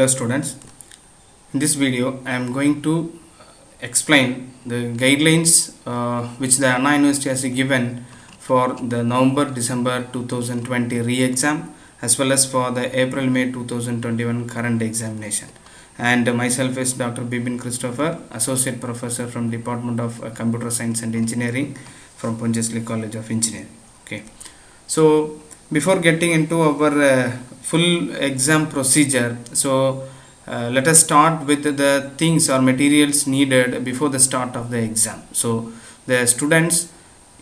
Hello students, in this video I am going to explain the guidelines which the Anna University has given for the November-December 2020 re-exam as well as for the April-May 2021 current examination. And myself is Dr. Bibin Christopher, Associate Professor from Department of Computer Science and Engineering from Pondicherry College of Engineering. Okay, so before getting into our full exam procedure, so let us start with the things or materials needed before the start of the exam. So the students,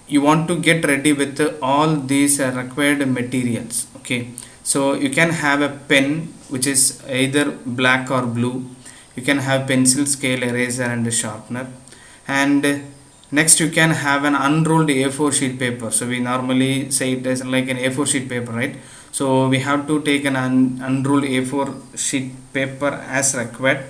you want to get ready with all these required materials. Okay, so you can have a pen which is either black or blue. You can have pencil, scale, eraser and a sharpener, and next you can have an unrolled A4 sheet paper. So we normally say it as like an A4 sheet paper, right? So we have to take an unrolled A4 sheet paper as required.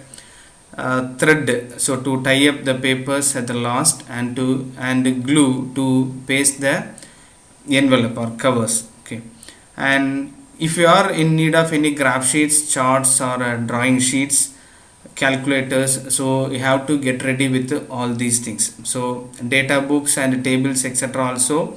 Thread, so to tie up the papers at the last, and glue to paste the envelope or covers. Okay, and if you are in need of any graph sheets, charts or drawing sheets, calculators, so you have to get ready with all these things. So data books and tables etc. also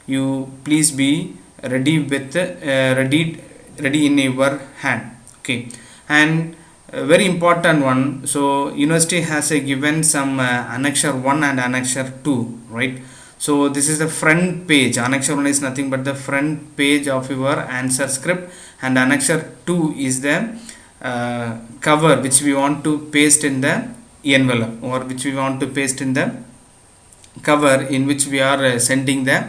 you please be ready with ready in your hand. Okay, and very important one, so university has given some annexure 1 and annexure 2, right? So this is the front page. Annexure 1 is nothing but the front page of your answer script, and annexure 2 is the cover which we want to paste in the envelope, or which we want to paste in the cover in which we are sending the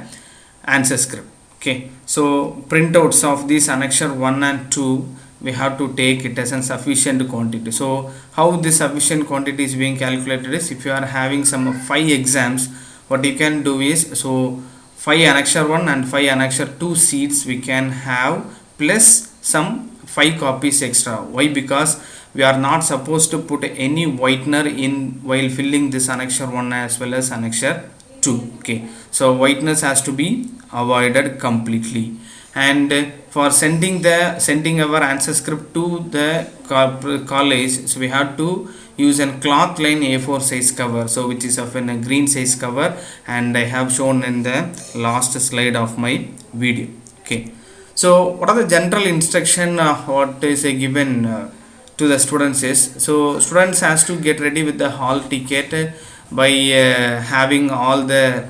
answer script. Okay, so printouts of these annexure 1 and 2 we have to take it as a sufficient quantity. So how this sufficient quantity is being calculated is, if you are having some 5 exams, what you can do is, so 5 annexure 1 and 5 annexure 2 sheets we can have, plus some 5 copies extra. Why? Because we are not supposed to put any whitener in while filling this annexure 1 as well as annexure 2. Okay, so whiteness has to be avoided completely. And for sending our answer script to the college, so we have to use a cloth line A4 size cover, so which is of a green size cover, and I have shown in the last slide of my video. Okay, so what are the general instruction what is given to the students is, so students has to get ready with the hall ticket by having all the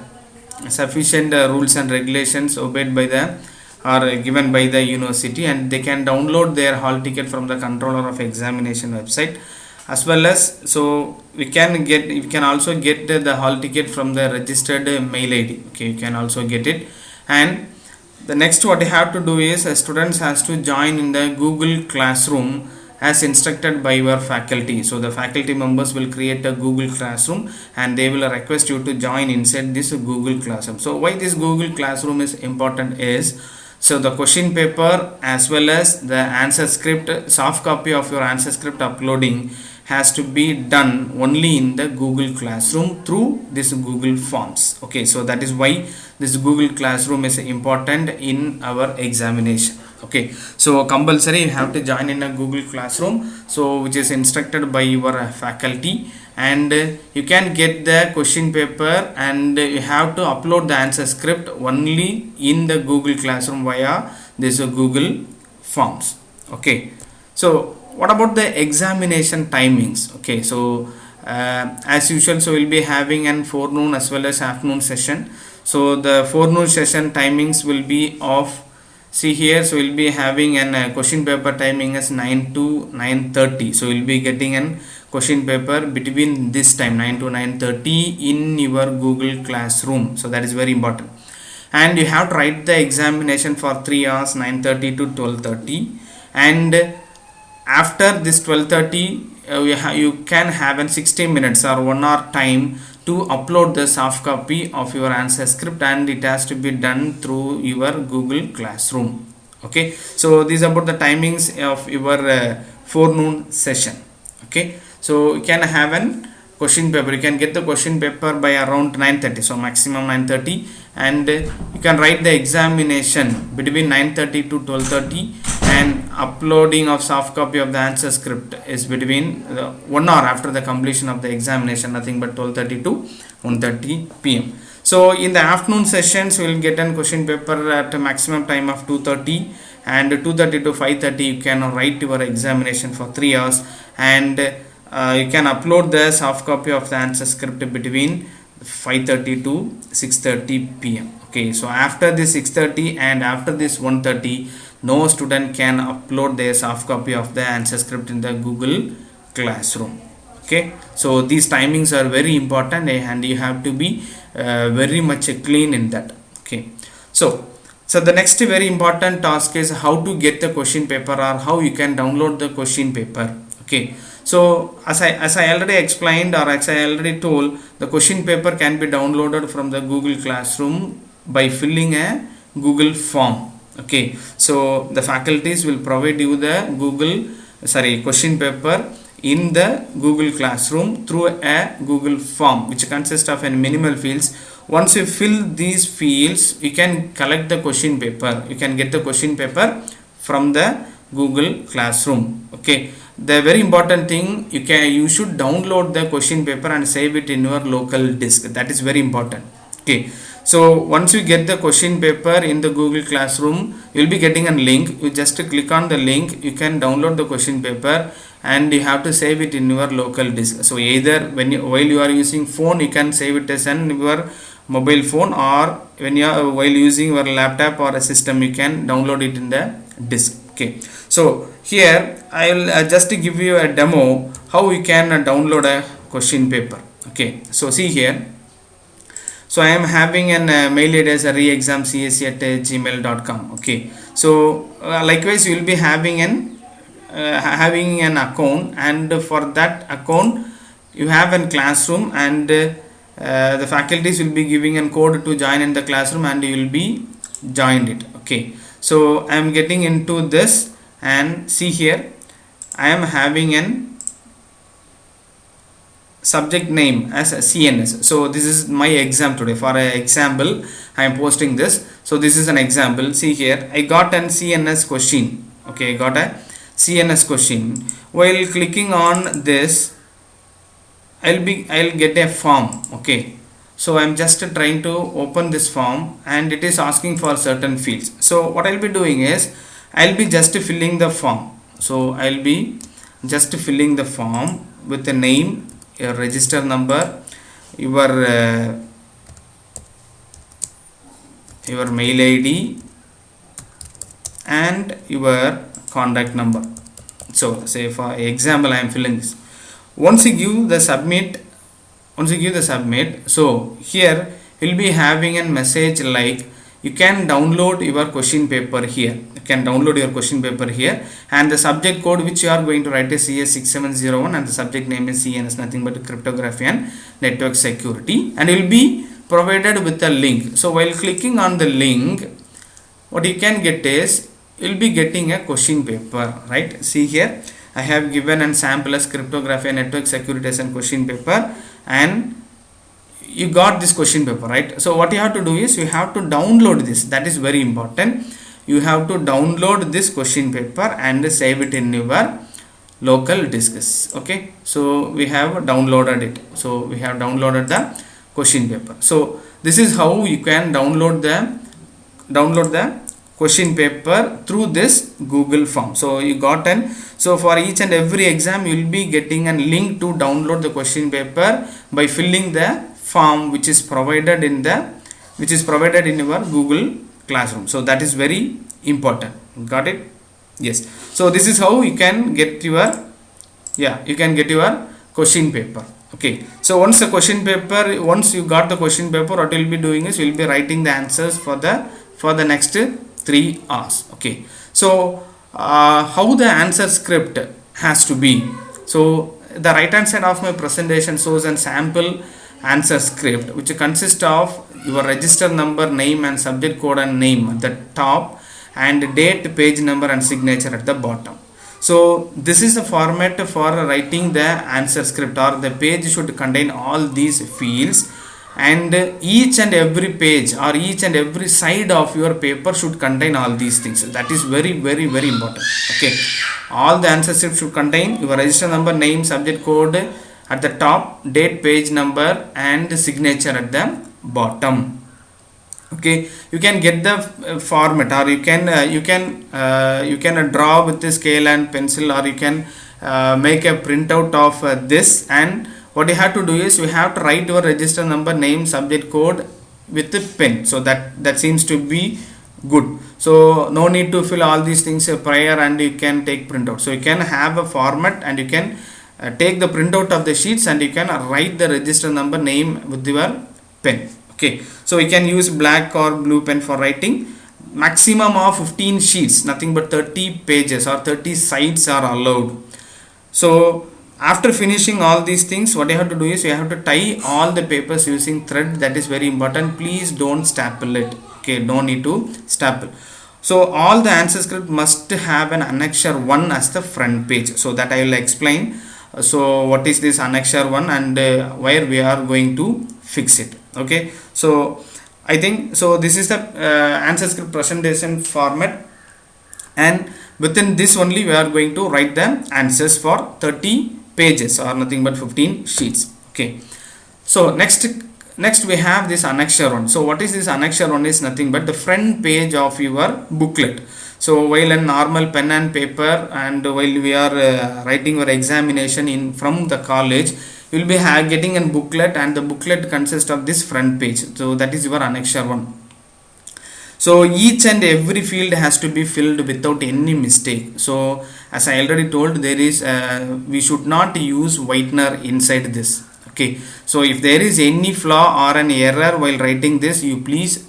sufficient rules and regulations obeyed by the or given by the university, and they can download their hall ticket from the controller of examination website, as well as, so we can also get the hall ticket from the registered mail ID. Okay, you can also get it. And the next what you have to do is, students has to join in the Google Classroom as instructed by your faculty. So the faculty members will create a Google Classroom and they will request you to join inside this Google Classroom. So why this Google Classroom is important is, so the question paper as well as the answer script, soft copy of your answer script uploading has to be done only in the Google Classroom through this Google Forms. Okay, so that is why this Google Classroom is important in our examination. Okay, so compulsory you have to join in a Google Classroom, so which is instructed by your faculty, and you can get the question paper and you have to upload the answer script only in the Google Classroom via this Google Forms. Okay, so what about the examination timings? Okay, so as usual, so we'll be having an forenoon as well as afternoon session. So the forenoon session timings will be of, see here, so we'll be having an question paper timing as 9 to 9:30. So we'll be getting an question paper between this time 9 to 9:30 in your Google Classroom. So that is very important. And you have to write the examination for 3 hours, 9:30 to 12:30, and after this 12:30 you can have an 60 minutes or 1 hour time to upload the soft copy of your answer script, and it has to be done through your Google Classroom. Okay, so these are about the timings of your forenoon session. Okay, so you can have an question paper, you can get the question paper by around 9:30, so maximum 9:30, and you can write the examination between 9:30 to 12:30, and uploading of soft copy of the answer script is between 1 hour after the completion of the examination, nothing but 12:30 to 1:30 p.m. So in the afternoon sessions we will get a question paper at a maximum time of 2:30, and 2:30 to 5:30 you can write your examination for 3 hours, and you can upload the soft copy of the answer script between 5:30 to 6:30 p.m. Okay, so after this 6:30 and after this 1:30, no student can upload their soft copy of the answer script in the Google Classroom. Okay, so these timings are very important, and you have to be very much clean in that. Okay, so the next very important task is how to get the question paper, or how you can download the question paper. Okay, so as I already explained, or as I already told, the question paper can be downloaded from the Google Classroom by filling a Google form. Okay, so the faculties will provide you the question paper in the Google Classroom through a Google form, which consists of a minimal fields. Once you fill these fields, you can collect the question paper. You can get the question paper from the Google Classroom. Okay, the very important thing, you should download the question paper and save it in your local disk. That is very important. Okay, so once you get the question paper in the Google Classroom, you will be getting a link. You just click on the link, you can download the question paper, and you have to save it in your local disk. So either while you are using phone, you can save it as your mobile phone, or while using your laptop or a system, you can download it in the disk. Okay, so here I will just give you a demo how you can download a question paper. Okay, so see here. So I am having an mail ID as reexamcsc@gmail.com. Okay, so likewise you will be having an account, and for that account you have a classroom, and the faculties will be giving a code to join in the classroom, and you will be joined it. Okay, so I am getting into this, and see here I am having an subject name as a CNS. So this is my exam today. For an example, I am posting this. So this is an example. See here, I got an CNS question. Okay, I got a CNS question. While clicking on this, I'll get a form. Okay, so I'm just trying to open this form, and it is asking for certain fields. So what I'll be doing is, I'll be just filling the form. So I'll be just filling the form with the name, your register number, your mail ID, and your contact number. So say for example, I am filling this. Once you give the submit, so here you will be having a message like, you can download your question paper here. And the subject code which you are going to write is CS6701, and the subject name is CNS, nothing but cryptography and network security, and you will be provided with a link. So while clicking on the link, what you can get is, you will be getting a question paper, right? See here, I have given an sample as cryptography and network security as a question paper, and you got this question paper, right? So what you have to do is, you have to download this. That is very important. You have to download this question paper and save it in your local disks. Okay, so we have downloaded it. So we have downloaded the question paper. So this is how you can download the question paper through this Google form. So you got so for each and every exam, you will be getting a link to download the question paper by filling the form which is provided in your Google Classroom. So that is very important. Got it? Yes. So this is how you can get your question paper. Okay, so once you got the question paper, what you will be doing is, you will be writing the answers for the next 3 hours. Okay, so how the answer script has to be. So the right hand side of my presentation shows a sample answer script, which consists of your register number, name and subject code and name at the top, and date, page number and signature at the bottom. So this is the format for writing the answer script, or the page should contain all these fields, and each and every page or each and every side of your paper should contain all these things. That is very very important. Okay, all the answer script should contain your register number, name, subject code at the top, date, page number, and signature at the bottom. Okay, you can get the format, or you can draw with the scale and pencil, or you can make a printout of this, and what you have to do is you have to write your register number, name, subject code with the pen. So that seems to be good. So no need to fill all these things prior, and you can take printout. So you can have a format, and you can take the printout of the sheets, and you can write the register number, name with your pen. Okay, so you can use black or blue pen for writing. Maximum of 15 sheets, nothing but 30 pages or 30 sides are allowed. So after finishing all these things, what you have to do is you have to tie all the papers using thread. That is very important. Please don't staple it. Okay, no need to staple. So all the answer script must have an annexure 1 as the front page. So that I will explain. So what is this annexure 1, and where we are going to fix it. Okay, so I think so this is the answer script presentation format, and within this only we are going to write the answers for 30 pages or nothing but 15 sheets. Okay, so next we have this annexure 1. So what is this annexure 1? Is nothing but the front page of your booklet. So while a normal pen and paper, and while we are writing our examination in from the college, you will be getting a booklet, and the booklet consists of this front page. So that is your annexure 1. So each and every field has to be filled without any mistake. So as I already told, there is we should not use whitener inside this. Okay, so if there is any flaw or an error while writing this, you please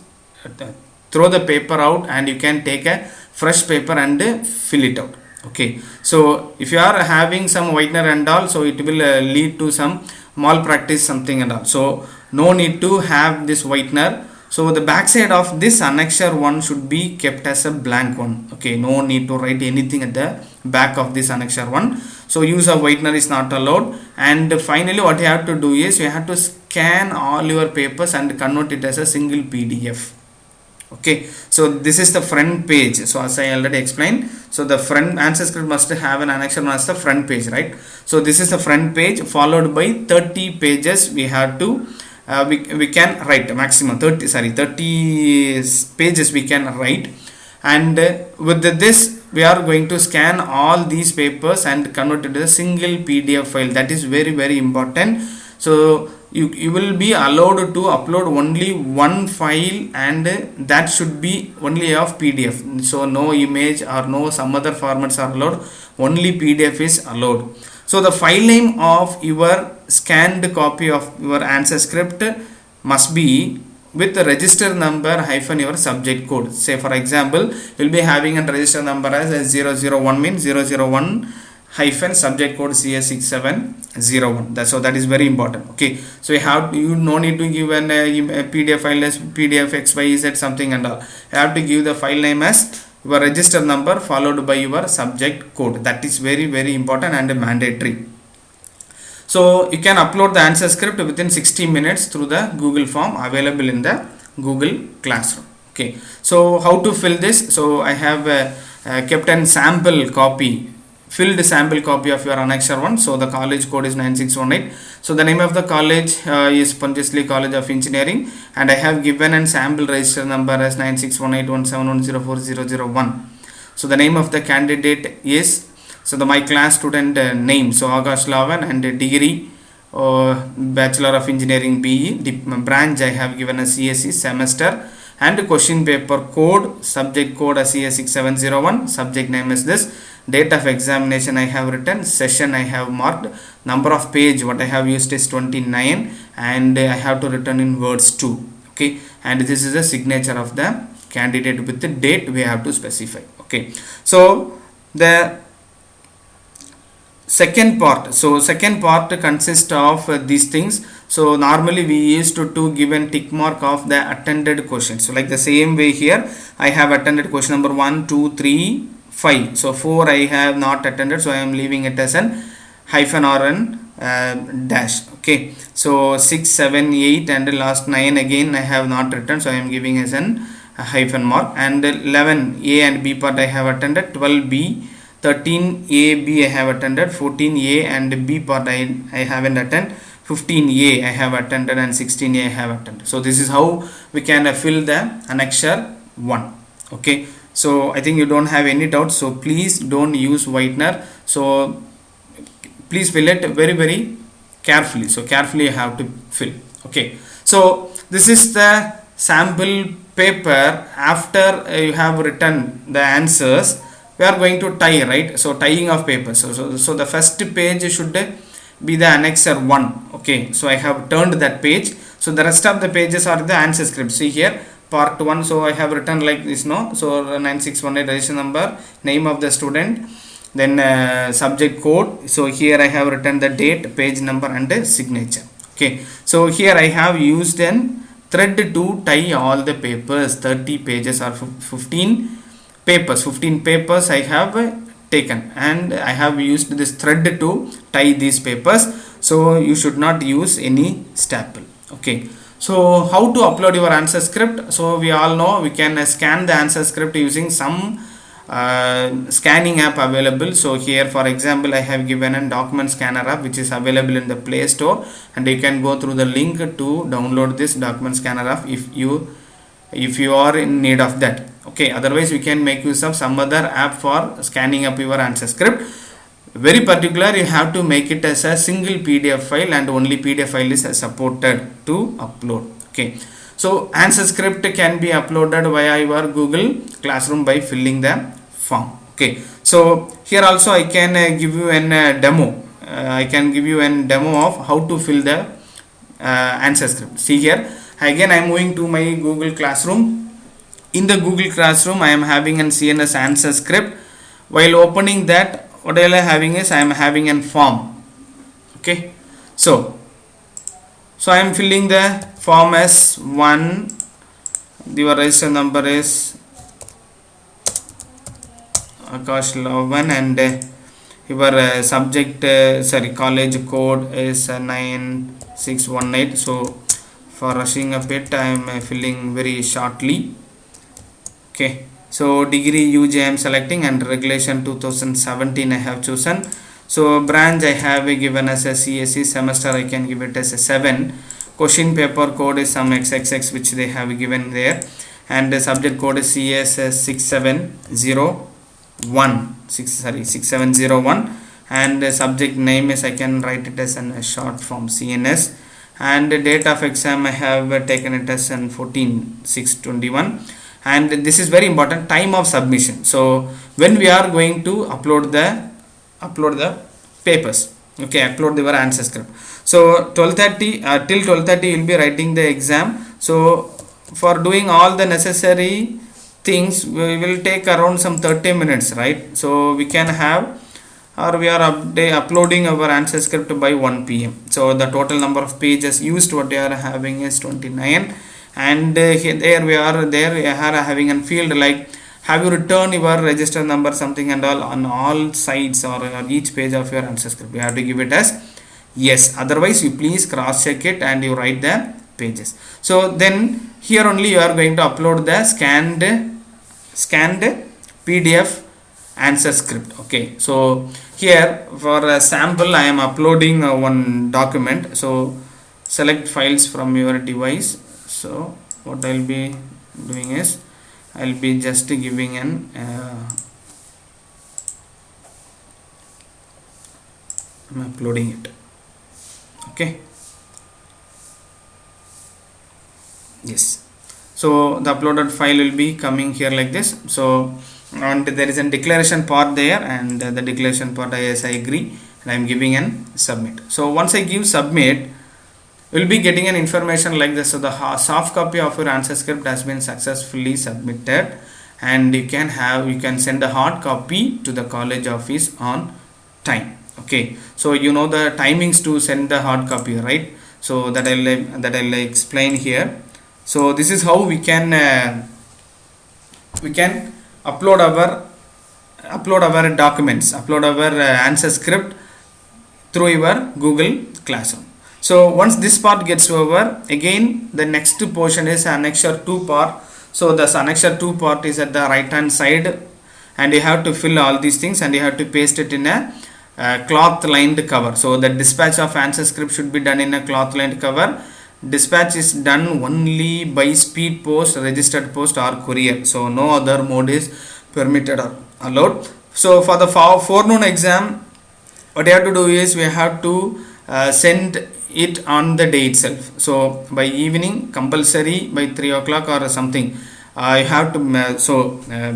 throw the paper out, and you can take a fresh paper and fill it out. Okay, so if you are having some whitener and all, so it will lead to some malpractice something and all. So no need to have this whitener. So the back side of this annexure 1 should be kept as a blank one. Okay, no need to write anything at the back of this annexure 1. So use of whitener is not allowed. And finally what you have to do is you have to scan all your papers and convert it as a single PDF. Okay, so this is the front page. So as I already explained, so the front answer script must have an annexure 1 as the front page, right? So this is the front page, followed by 30 pages. We have to we can write maximum 30 pages we can write, and with this we are going to scan all these papers and convert it to a single PDF file. That is very very important. So you will be allowed to upload only one file, and that should be only of PDF. So no image or no some other formats are allowed, only PDF is allowed. So the file name of your scanned copy of your answer script must be with the register number hyphen your subject code. Say for example, you will be having a register number as 001, means 001 hyphen subject code CS6701. So that is very important. Okay, so you no need to give an PDF file as PDF XYZ something and all. You have to give the file name as your register number followed by your subject code. That is very very important and mandatory. So you can upload the answer script within 60 minutes through the Google form available in the Google Classroom. Okay, so how to fill this? So I have kept a sample copy, filled sample copy of your annexure 1. So the college code is 9618. So the name of the college is Pondicherry College of Engineering, and I have given a sample register number as 961817104001. So the name of the candidate is, so my class student name, so August Lavan, and degree Bachelor of Engineering BE, branch I have given a CSE, semester, and question paper code, subject code as CS6701, subject name is this, date of examination I have written, session I have marked, number of page what I have used is 29, and I have to return in words too. Okay, and this is the signature of the candidate with the date we have to specify. Okay, so the second part consists of these things. So normally we used to give a tick mark of the attended questions. So like the same way here I have attended question number 1, 2, 3, 5. So 4 I have not attended, so I am leaving it as an hyphen or an dash. Okay, so 6, 7, 8 and last 9 again I have not written, so I am giving as an hyphen mark. And 11 A and B part I have attended, 12 B, 13 A B I have attended, 14 A and B part I haven't attended, 15 A I have attended, and 16 A I have attended. So this is how we can fill the annexure 1. Okay, so I think you don't have any doubts, so please don't use whitener. So please fill it very carefully, so carefully you have to fill. Okay, so this is the sample paper. After you have written the answers, we are going to tie, right? So tying of papers, so the first page should be the annexure 1. Okay, so I have turned that page, so the rest of the pages are the answer script. See here, part 1, so I have written like this, no? So 9618 registration number, name of the student, then subject code. So here I have written the date, page number and signature. Okay, so here I have used an thread to tie all the papers. 30 pages or 15 papers I have taken, and I have used this thread to tie these papers. So you should not use any staple. Okay, so how to upload your answer script? So we all know we can scan the answer script using some scanning app available. So here for example I have given a document scanner app which is available in the Play Store, and you can go through the link to download this document scanner app if you are in need of that. Okay, otherwise we can make use of some other app for scanning up your answer script. Very particular, you have to make it as a single PDF file, and only PDF file is supported to upload. Okay, so answer script can be uploaded via your Google Classroom by filling the form. Okay, so here also I can give you an demo. I can give you an demo of how to fill the answer script. See here, again I am moving to my Google Classroom. In the Google Classroom I am having an CNS answer script. While opening that, what I am having is I am having a form. Okay, so I am filling the form as 1. Your register number is Akash Lavan, and your subject college code is 9618. So for rushing a bit I am filling very shortly. Okay, so degree UG I am selecting, and regulation 2017 I have chosen. So branch I have given as a CSE, semester I can give it as a 7. Question paper code is some XXX which they have given there, and the subject code is CS 6701, and the subject name is I can write it as a short form CNS, and the date of exam I have taken it as 14/6/21. And this is very important, time of submission. So when we are going to upload the papers, okay, upload your answer script. So 12:30 till 12:30 you will be writing the exam. So for doing all the necessary things we will take around some 30 minutes, right? So we can have, or we are uploading our answer script by 1 p.m. So the total number of pages used what we are having is 29, and there we are having a field like have you returned your register number something and all on all sides or each page of your answer script. You have to give it as yes, otherwise you please cross check it and you write the pages. So then here only you are going to upload the scanned PDF answer script. Okay, so here for a sample I am uploading one document. So select files from your device. So what I will be doing is I will be just giving an I'm uploading it. Okay, yes, so the uploaded file will be coming here like this. So and there is a declaration part there, and the declaration part I agree, and I am giving an submit. So once I give submit, we will be getting an information like this. So the soft copy of your answer script has been successfully submitted, and you can send a hard copy to the college office on time. Okay, so you know the timings to send the hard copy, right? So that I'll explain here. So this is how we can upload our documents, upload our answer script through your Google Classroom. So once this part gets over, again the next portion is annexure 2 part. So the annexure 2 part is at the right hand side, and you have to fill all these things and you have to paste it in a cloth lined cover. So the dispatch of answer script should be done in a cloth lined cover. Dispatch is done only by speed post, registered post or courier. So no other mode is permitted or allowed. So for the forenoon exam, what you have to do is we have to send it on the day itself. So by evening, compulsory by 3 o'clock or something, you have to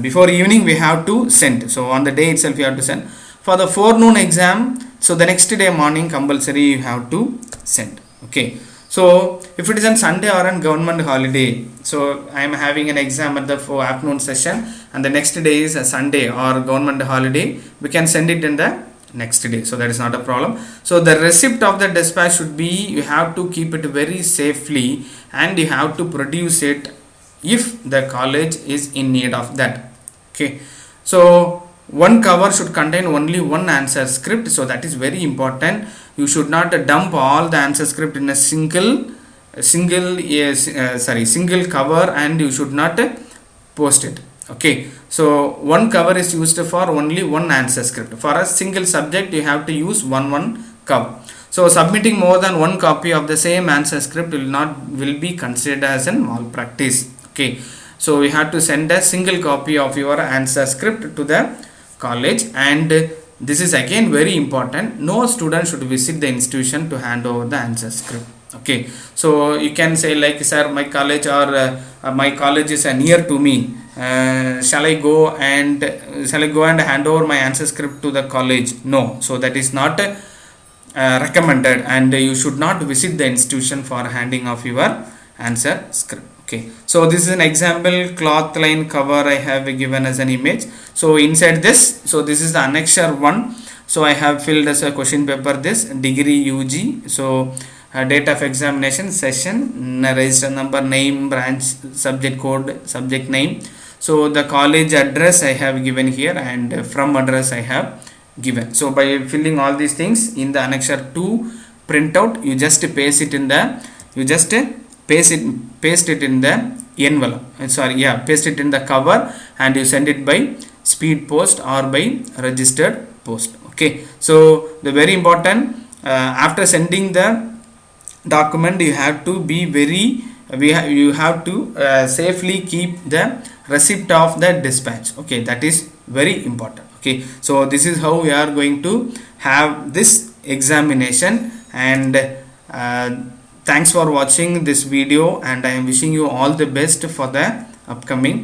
before evening we have to send. So on the day itself you have to send. For the forenoon exam, so the next day morning compulsory you have to send. Okay, so if it is on Sunday or on government holiday, so I am having an exam at the afternoon session and the next day is a Sunday or government holiday, we can send it in the next day. So that is not a problem. So the receipt of the dispatch should be, you have to keep it very safely and you have to produce it if the college is in need of that. Okay, so one cover should contain only one answer script. So that is very important. You should not dump all the answer script in a single cover, and you should not post it. Okay, so one cover is used for only one answer script. For a single subject you have to use one cover. So submitting more than one copy of the same answer script will be considered as a malpractice. Okay, so we have to send a single copy of your answer script to the college, and this is again very important. No student should visit the institution to hand over the answer script. Okay, so you can say like, sir, my college or my college is near to me, shall I go and hand over my answer script to the college? No, so that is not recommended, and you should not visit the institution for handing off your answer script. Okay, so this is an example cloth line cover I have given as an image. So inside this, so this is the annexure 1. So I have filled as a question paper this degree UG. So date of examination, session, register number, name, branch, subject code, subject name. So the college address I have given here, and from address I have given. So by filling all these things in the annexure 2 printout, you just paste it in the paste it in the envelope. Paste it in the cover and you send it by speed post or by registered post. Okay, so the very important, after sending the document, you have to be you have to safely keep the receipt of the dispatch. Okay, that is very important. Okay, so this is how we are going to have this examination, and thanks for watching this video, and I am wishing you all the best for the upcoming